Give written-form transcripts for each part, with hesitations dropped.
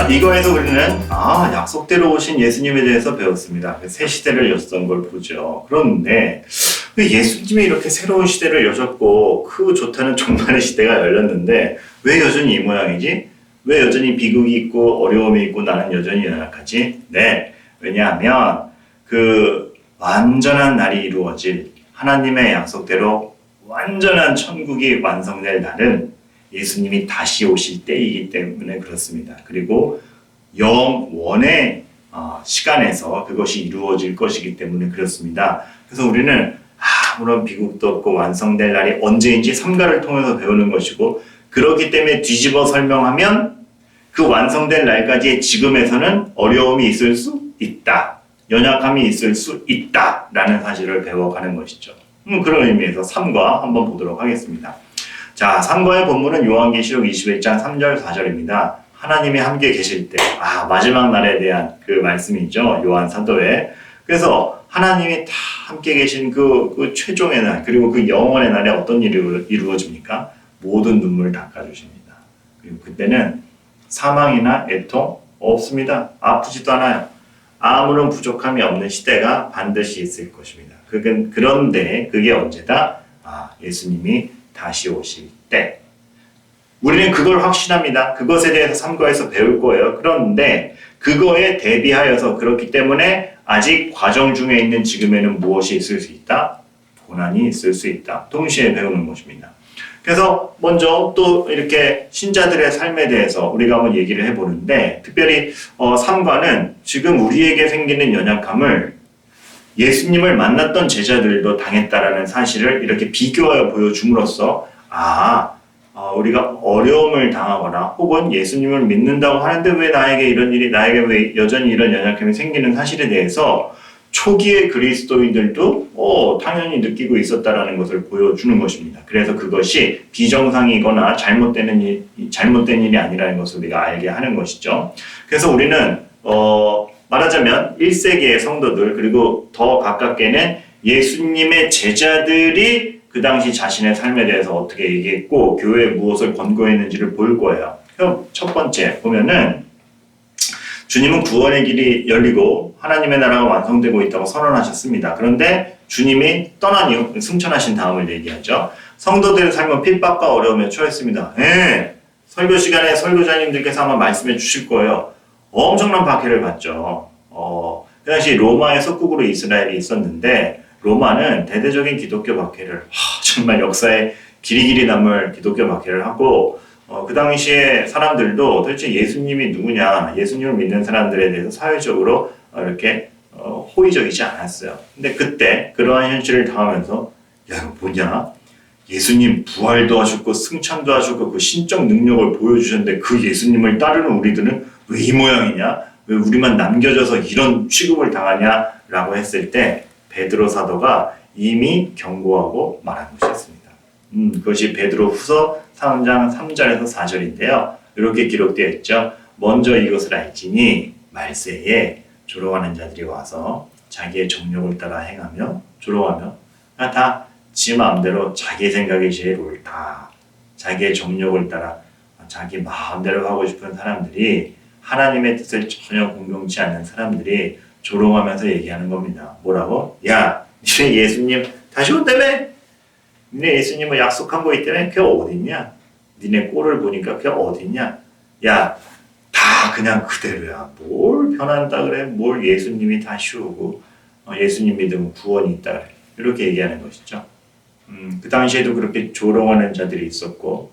자, 이거에서 우리는 약속대로 오신 예수님에 대해서 배웠습니다. 새 시대를 여셨던 걸 보죠. 그런데 왜 예수님이 이렇게 새로운 시대를 여셨고 그 좋다는 종말의 시대가 열렸는데 왜 여전히 이 모양이지? 왜 여전히 비극이 있고 어려움이 있고 나는 여전히 연약하지? 네, 왜냐하면 그 완전한 날이 이루어질 하나님의 약속대로 완전한 천국이 완성될 날은 예수님이 다시 오실 때이기 때문에 그렇습니다. 그리고 영원의 시간에서 그것이 이루어질 것이기 때문에 그렇습니다. 그래서 우리는 아무런 비극도 없고 완성될 날이 언제인지 삼가를 통해서 배우는 것이고, 그렇기 때문에 뒤집어 설명하면 그 완성될 날까지의 지금에서는 어려움이 있을 수 있다, 연약함이 있을 수 있다라는 사실을 배워가는 것이죠. 그런 의미에서 3과 한번 보도록 하겠습니다. 자, 3과의 본문은 요한계시록 21장 3절 4절입니다. 하나님이 함께 계실 때, 마지막 날에 대한 그 말씀이죠. 요한 사도에. 그래서 하나님이 다 함께 계신 그 최종의 날, 그리고 그 영원의 날에 어떤 일이 이루어집니까? 모든 눈물을 닦아주십니다. 그리고 그때는 사망이나 애통 없습니다. 아프지도 않아요. 아무런 부족함이 없는 시대가 반드시 있을 것입니다. 그런데 그게 언제다? 예수님이 다시 오실 때. 우리는 그걸 확신합니다. 그것에 대해서 3과에서 배울 거예요. 그런데 그거에 대비하여서, 그렇기 때문에 아직 과정 중에 있는 지금에는 무엇이 있을 수 있다? 고난이 있을 수 있다. 동시에 배우는 것입니다. 그래서 먼저 또 이렇게 신자들의 삶에 대해서 우리가 한번 얘기를 해보는데, 특별히 3과는 지금 우리에게 생기는 연약함을 예수님을 만났던 제자들도 당했다라는 사실을 이렇게 비교하여 보여줌으로써 우리가 어려움을 당하거나 혹은 예수님을 믿는다고 하는데 왜 나에게 이런 일이, 나에게 왜 여전히 이런 연약함이 생기는 사실에 대해서 초기의 그리스도인들도 당연히 느끼고 있었다라는 것을 보여주는 것입니다. 그래서 그것이 비정상이거나 잘못된 일이 아니라는 것을 우리가 알게 하는 것이죠. 그래서 우리는 말하자면 1세기의 성도들, 그리고 더 가깝게는 예수님의 제자들이 그 당시 자신의 삶에 대해서 어떻게 얘기했고 교회에 무엇을 권고했는지를 볼 거예요. 그럼 첫 번째 보면은 주님은 구원의 길이 열리고 하나님의 나라가 완성되고 있다고 선언하셨습니다. 그런데 주님이 떠난 이후 승천하신 다음을 얘기하죠. 성도들의 삶은 핍박과 어려움에 처했습니다. 설교 시간에 설교자님들께서 아마 말씀해 주실 거예요. 엄청난 박해를 받죠. 그 당시 로마의 속국으로 이스라엘이 있었는데, 로마는 대대적인 기독교 박해를, 정말 역사에 길이길이 남을 기독교 박해를 하고, 그 당시에 사람들도 도대체 예수님이 누구냐, 예수님을 믿는 사람들에 대해서 사회적으로 이렇게 호의적이지 않았어요. 근데 그때 그러한 현실을 당하면서, 이거 뭐냐? 예수님 부활도 하셨고 승천도 하셨고 그 신적 능력을 보여주셨는데 그 예수님을 따르는 우리들은 왜 이 모양이냐? 왜 우리만 남겨져서 이런 취급을 당하냐라고 했을 때 베드로 사도가 이미 경고하고 말한 것이었습니다. 그것이 베드로 후서 3장 3절에서 4절인데요. 이렇게 기록되어 있죠. 먼저 이것을 알지니 말세에 조롱하는 자들이 와서 자기의 정욕을 따라 행하며 조롱하며 다 지 마음대로 자기 생각이 제일 옳다. 자기의 정욕을 따라 자기 마음대로 하고 싶은 사람들이, 하나님의 뜻을 전혀 공경치 않는 사람들이 조롱하면서 얘기하는 겁니다. 뭐라고? 야, 니네 예수님 다시 온다며? 니네 예수님은 약속한 거 있다며? 그게 어딨냐? 니네 꼴을 보니까 그게 어딨냐? 야, 다 그냥 그대로야. 뭘 변한다 그래? 뭘 예수님이 다시 오고 예수님 믿으면 구원이 있다 그래. 이렇게 얘기하는 것이죠. 그 당시에도 그렇게 조롱하는 자들이 있었고,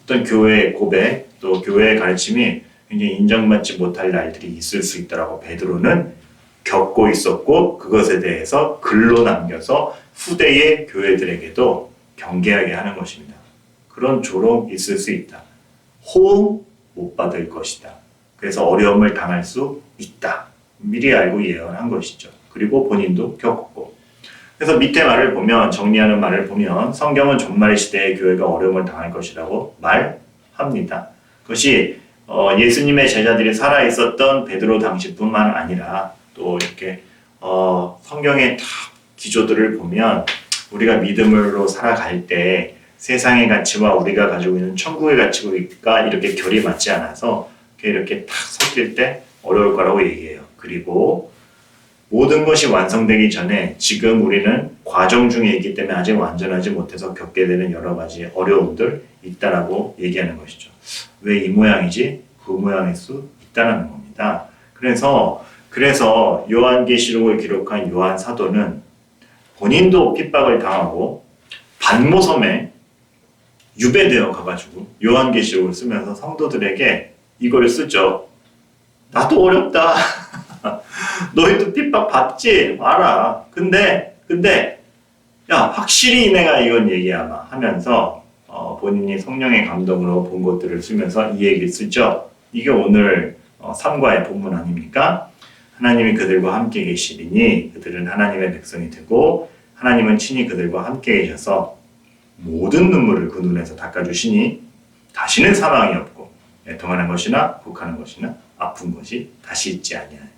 어떤 교회의 고백, 또 교회의 가르침이 굉장히 인정받지 못할 날들이 있을 수 있다라고 베드로는 겪고 있었고, 그것에 대해서 글로 남겨서 후대의 교회들에게도 경계하게 하는 것입니다. 그런 조롱 있을 수 있다. 호응 못 받을 것이다. 그래서 어려움을 당할 수 있다. 미리 알고 예언한 것이죠. 그리고 본인도 겪었고. 그래서 밑에 말을 보면, 정리하는 말을 보면 성경은 종말의 시대에 교회가 어려움을 당할 것이라고 말합니다. 그것이 예수님의 제자들이 살아있었던 베드로 당시뿐만 아니라 또 이렇게 성경의 다 기조들을 보면 우리가 믿음으로 살아갈 때 세상의 가치와 우리가 가지고 있는 천국의 가치가 이렇게 결이 맞지 않아서 이렇게 탁 섞일 때 어려울 거라고 얘기해요. 그리고 모든 것이 완성되기 전에 지금 우리는 과정 중에 있기 때문에 아직 완전하지 못해서 겪게 되는 여러 가지 어려움들 있다라고 얘기하는 것이죠. 왜 이 모양이지? 그 모양일 수 있다라는 겁니다. 그래서 요한계시록을 기록한 요한 사도는 본인도 핍박을 당하고 반모섬에 유배되어 가가지고 요한계시록을 쓰면서 성도들에게 이걸 쓰죠. 나도 어렵다. 너희도 핍박 받지? 알아. 근데 야 확실히 내가 이건 얘기하마 하면서 본인이 성령의 감동으로 본 것들을 쓰면서 이 얘기를 쓰죠. 이게 오늘 3과의 본문 아닙니까? 하나님이 그들과 함께 계시리니 그들은 하나님의 백성이 되고 하나님은 친히 그들과 함께 계셔서 모든 눈물을 그 눈에서 닦아주시니 다시는 사망이 없고 애통하는 것이나 곡하는 것이나 아픈 것이 다시 있지 아니하니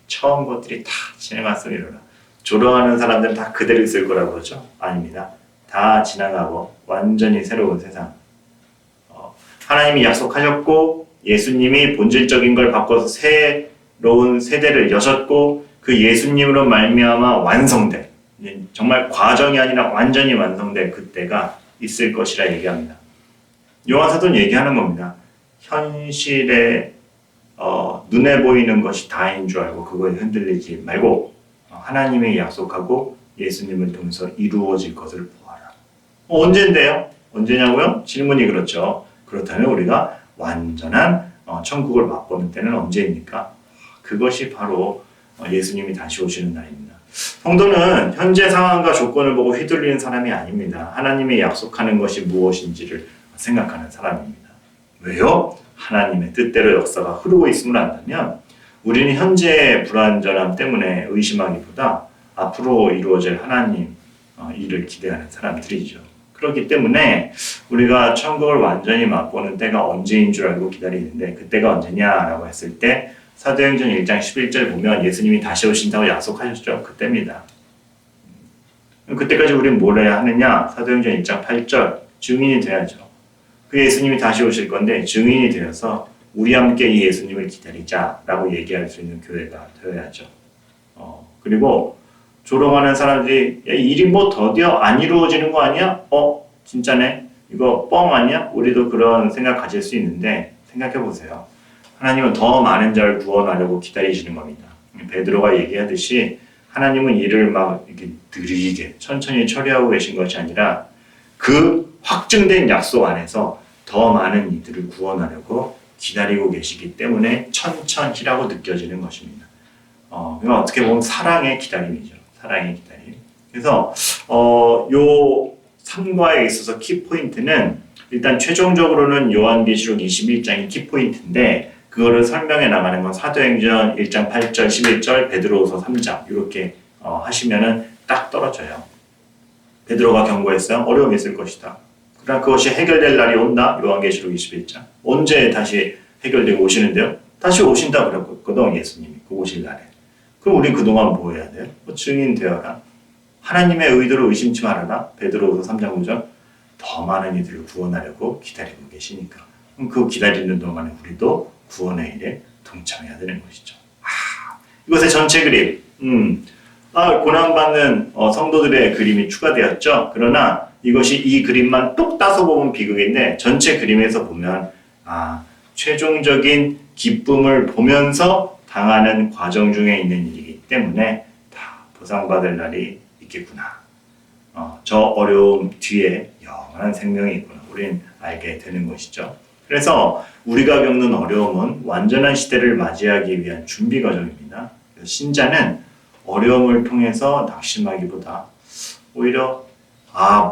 처음 것들이 다 지나갔으리로라. 조롱하는 사람들은 다 그대로 있을 거라고 그러죠? 아닙니다. 다 지나가고 완전히 새로운 세상. 하나님이 약속하셨고 예수님이 본질적인 걸 바꿔서 새로운 세대를 여셨고 그 예수님으로 말미암아 완성될 정말 과정이 아니라 완전히 완성될 그때가 있을 것이라 얘기합니다. 요한사도는 얘기하는 겁니다. 현실에 눈에 보이는 것이 다인 줄 알고 그거에 흔들리지 말고 하나님의 약속하고 예수님을 통해서 이루어질 것을 보아라. 언젠데요? 언제냐고요? 질문이 그렇죠. 그렇다면 우리가 완전한 천국을 맛보는 때는 언제입니까? 그것이 바로 예수님이 다시 오시는 날입니다. 성도는 현재 상황과 조건을 보고 휘둘리는 사람이 아닙니다. 하나님이 약속하는 것이 무엇인지를 생각하는 사람입니다. 왜요? 하나님의 뜻대로 역사가 흐르고 있음을 안다면 우리는 현재의 불완전함 때문에 의심하기보다 앞으로 이루어질 하나님 일을 기대하는 사람들이죠. 그렇기 때문에 우리가 천국을 완전히 맛보는 때가 언제인 줄 알고 기다리는데 그때가 언제냐라고 했을 때 사도행전 1장 11절 보면 예수님이 다시 오신다고 약속하셨죠. 그때입니다. 그때까지 우리는 뭘 해야 하느냐? 사도행전 1장 8절 증인이 돼야죠. 그 예수님이 다시 오실 건데 증인이 되어서 우리 함께 이 예수님을 기다리자라고 얘기할 수 있는 교회가 되어야죠. 그리고 조롱하는 사람들이 야, 일이 뭐 더디어 안 이루어지는 거 아니야? 진짜네? 이거 뻥 아니야? 우리도 그런 생각 가질 수 있는데 생각해 보세요. 하나님은 더 많은 자를 구원하려고 기다리시는 겁니다. 베드로가 얘기하듯이 하나님은 일을 막 이렇게 느리게 천천히 처리하고 계신 것이 아니라 그 확증된 약속 안에서 더 많은 이들을 구원하려고 기다리고 계시기 때문에 천천히라고 느껴지는 것입니다. 그러니까 어떻게 보면 사랑의 기다림이죠. 사랑의 기다림. 그래서 요 3과에 있어서 키포인트는 일단 최종적으로는 요한계시록 21장이 키포인트인데 그거를 설명해 나가는 건 사도행전 1장 8절, 11절, 베드로후서 3장 이렇게 하시면은 딱 떨어져요. 베드로가 경고했어요. 어려움이 있을 것이다. 그러나 그것이 해결될 날이 온다. 요한계시록 21장. 언제 다시 해결되고 오시는데요? 다시 오신다 그랬거든 예수님이 그 오실 날에. 그럼 우리 그동안 뭐 해야 돼요? 증인 되어라. 하나님의 의도를 의심치 말아라. 베드로후서 3장 5절. 더 많은 이들을 구원하려고 기다리고 계시니까. 그럼 그 기다리는 동안에 우리도 구원의 일에 동참해야 되는 것이죠. 이것의 전체 그림. 고난받는 성도들의 그림이 추가되었죠. 그러나 이것이 이 그림만 똑 따서 보면 비극인데 전체 그림에서 보면 최종적인 기쁨을 보면서 당하는 과정 중에 있는 일이기 때문에 다 보상받을 날이 있겠구나. 저 어려움 뒤에 영원한 생명이 있구나. 우린 알게 되는 것이죠. 그래서 우리가 겪는 어려움은 완전한 시대를 맞이하기 위한 준비 과정입니다. 그래서 신자는 어려움을 통해서 낙심하기보다 오히려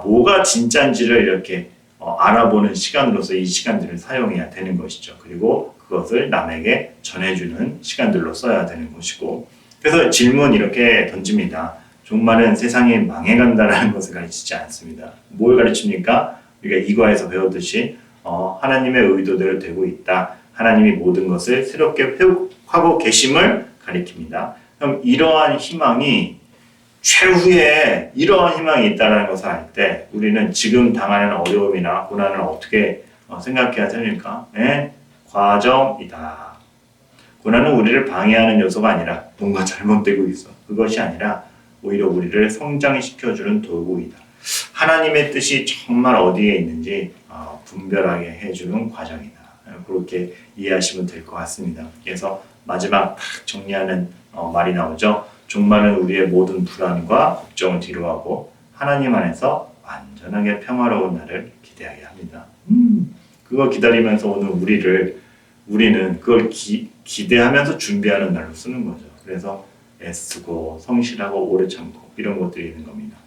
뭐가 진짜인지를 이렇게 알아보는 시간으로서 이 시간들을 사용해야 되는 것이죠. 그리고 그것을 남에게 전해주는 시간들로 써야 되는 것이고 그래서 질문 이렇게 던집니다. 종말은 세상이 망해간다는 것을 가르치지 않습니다. 뭘 가르칩니까? 우리가 이과에서 배웠듯이 하나님의 의도대로 되고 있다. 하나님이 모든 것을 새롭게 회복하고 계심을 가리킵니다. 그럼 이러한 희망이 최후에 이러한 희망이 있다는 것을 알 때 우리는 지금 당하는 어려움이나 고난을 어떻게 생각해야 됩니까? 과정이다. 고난은 우리를 방해하는 요소가 아니라 뭔가 잘못되고 있어. 그것이 아니라 오히려 우리를 성장시켜주는 도구이다. 하나님의 뜻이 정말 어디에 있는지 분별하게 해주는 과정이다. 그렇게 이해하시면 될 것 같습니다. 그래서 마지막 딱 정리하는 말이 나오죠. 종말은 우리의 모든 불안과 걱정을 뒤로하고 하나님 안에서 완전하게 평화로운 날을 기대하게 합니다. 그거 기다리면서 오는 우리는 그걸 기대하면서 준비하는 날로 쓰는 거죠. 그래서 애쓰고 성실하고 오래 참고 이런 것들이 있는 겁니다.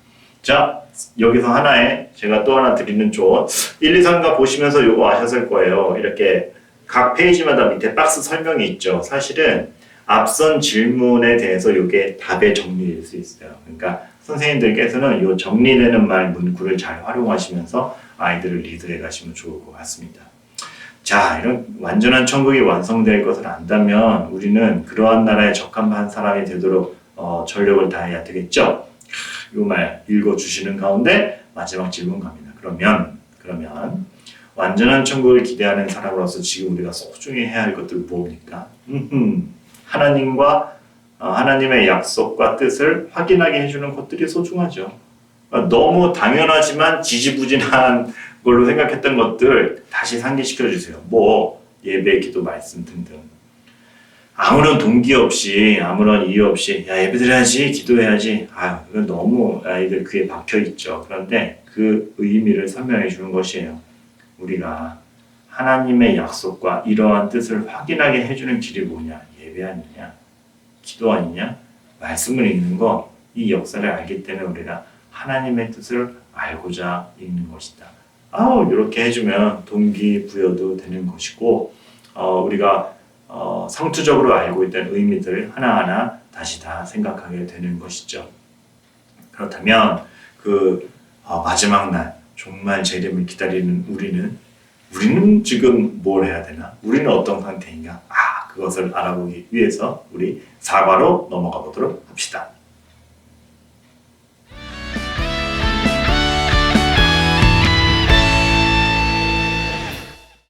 자, 여기서 하나의 제가 또 하나 드리는 조언 1, 2, 3가 보시면서 요거 아셨을 거예요. 이렇게 각 페이지마다 밑에 박스 설명이 있죠. 사실은 앞선 질문에 대해서 요게 답의 정리일 수 있어요. 그러니까 선생님들께서는 요 정리되는 말 문구를 잘 활용하시면서 아이들을 리드해 가시면 좋을 것 같습니다. 자, 이런 완전한 천국이 완성될 것을 안다면 우리는 그러한 나라에 적합한 사람이 되도록 전력을 다해야 되겠죠. 이 말 읽어주시는 가운데 마지막 질문 갑니다. 그러면 완전한 천국을 기대하는 사람으로서 지금 우리가 소중히 해야 할 것들은 뭡니까? 하나님의 약속과 뜻을 확인하게 해주는 것들이 소중하죠. 너무 당연하지만 지지부진한 걸로 생각했던 것들 다시 상기시켜 주세요. 예배, 기도, 말씀 등등. 아무런 동기 없이, 아무런 이유 없이, 예배드려야지, 기도해야지. 그건 너무 아이들 귀에 박혀 있죠. 그런데 그 의미를 설명해 주는 것이에요. 우리가 하나님의 약속과 이러한 뜻을 확인하게 해주는 길이 뭐냐? 예배 아니냐? 기도 아니냐? 말씀을 읽는 거, 이 역사를 알기 때문에 우리가 하나님의 뜻을 알고자 읽는 것이다. 이렇게 해주면 동기부여도 되는 것이고, 우리가 상투적으로 알고 있던 의미들 하나하나 다시 다 생각하게 되는 것이죠. 그렇다면 마지막 날 정말 재림을 기다리는 우리는 지금 뭘 해야 되나? 우리는 어떤 상태인가? 그것을 알아보기 위해서 우리 4과로 넘어가 보도록 합시다.